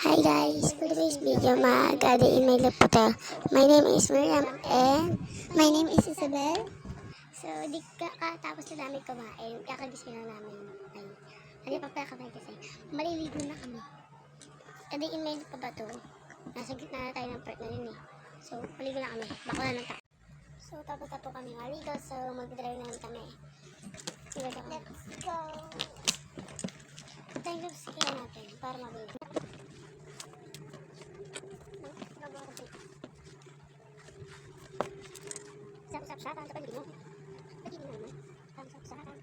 Hi guys, for today's video, mag-adain my love po to. My name is Miriam and my name is Isabel. So, di kakatapos na namin kumain, kakagising na namin. Ay, hindi pa pala kamay kasi. Maliligo na kami. Adain my love pa ba to? Nasa gitna na tayo ng part na yun eh. So, maligo na kami. Bakla na tayo. So, tapos na po kami maligo. So, mag-drive na kami. Let's go! Time lapse kaya natin para mabilis. Sapsakan sa paligid mo. Paligid mo naman. Sapsakan.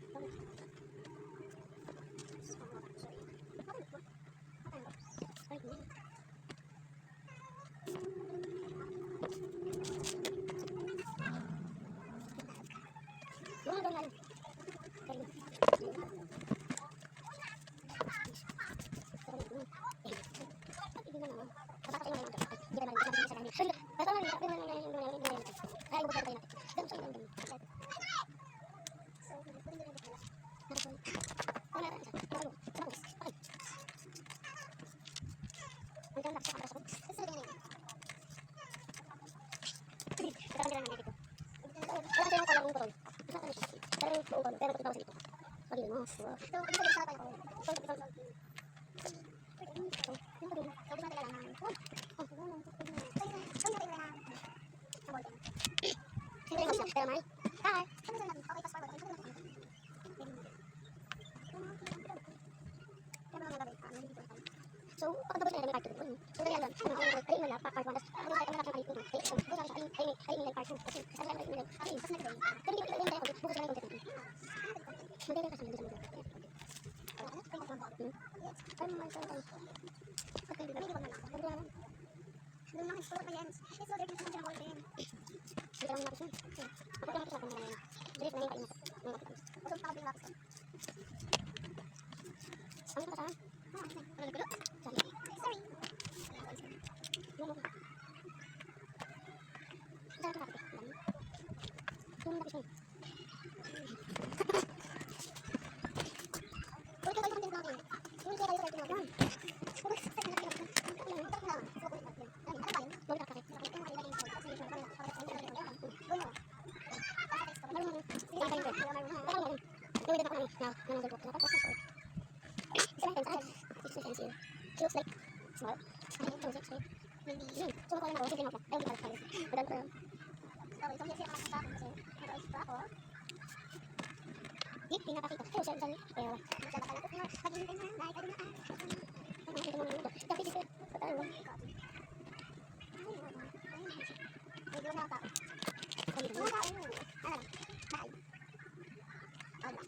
So, pagkabot na namin part 2. So, kaya lang, ay wala pa part 1. Tapos, ay wala pa part 2. Ay wala part 2. Kasi, ay wala part 2. Ay, tapos nag-gawin. Pero hindi ko yung tayo, bukas na yung content natin. Magdala kasi nandun sa mga. Ano naman ito? Okay, di ba? Hindi ko naman ako. Magdala lang. Doon lang, explore pa yan. It's so dirty, hindi ko na din. Hindi ka lang lapis yun. Ako lang ito sa kanya ngayon. Drift na yung kainat. Pasok pa ako din lapis. Ano ito pa saan? Ano nagkulo? Sorry. Saan ito lapis? Doon lapis yun. She looks like small. I don't know, sexy. Maybe. So, makuha na ako. Sige na ako. Ayaw, di pa rin. Madal ko yun. Okay, so here's yung mga sa akin kasi nag-extra ako. Di, pinapakita. Pero, sorry. Pero, masyada ka lang. Maghihintay na. Like, I don't know. Maghihintay mo naman ito. Tapi, dito. Patalo. Medyo na ako. Medyo na ako. Ano? Bye. Ano?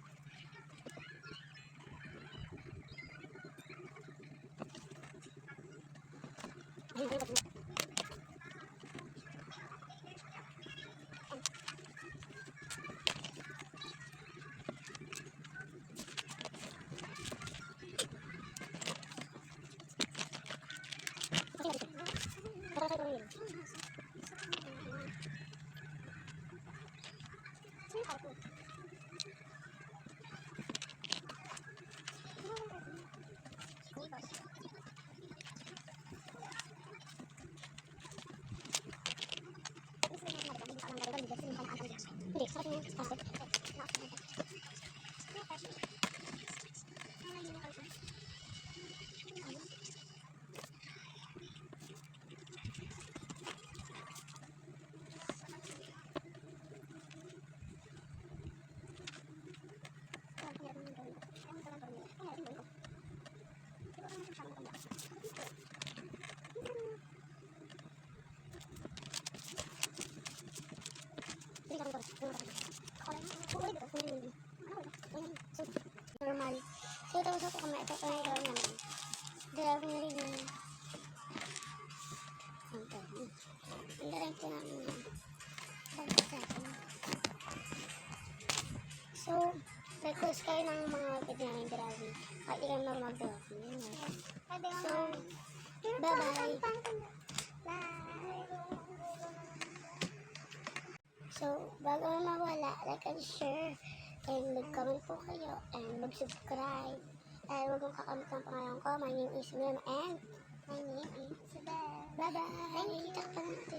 Normal. So, tapos ako kumain. Ito na ito naman. Grabe na rin yun. Ang dalang po namin yun. So, request kayo ng mga video namin. Grabe. Kahit ilang normal vlog. So, bye-bye. So, bago mo mawala, like and share. And mag-comment po kayo. And mag-subscribe. And huwag mong kakalimutan ang pangalan ko. My name is Miriam and my name Bye-bye. Kita ka pa na.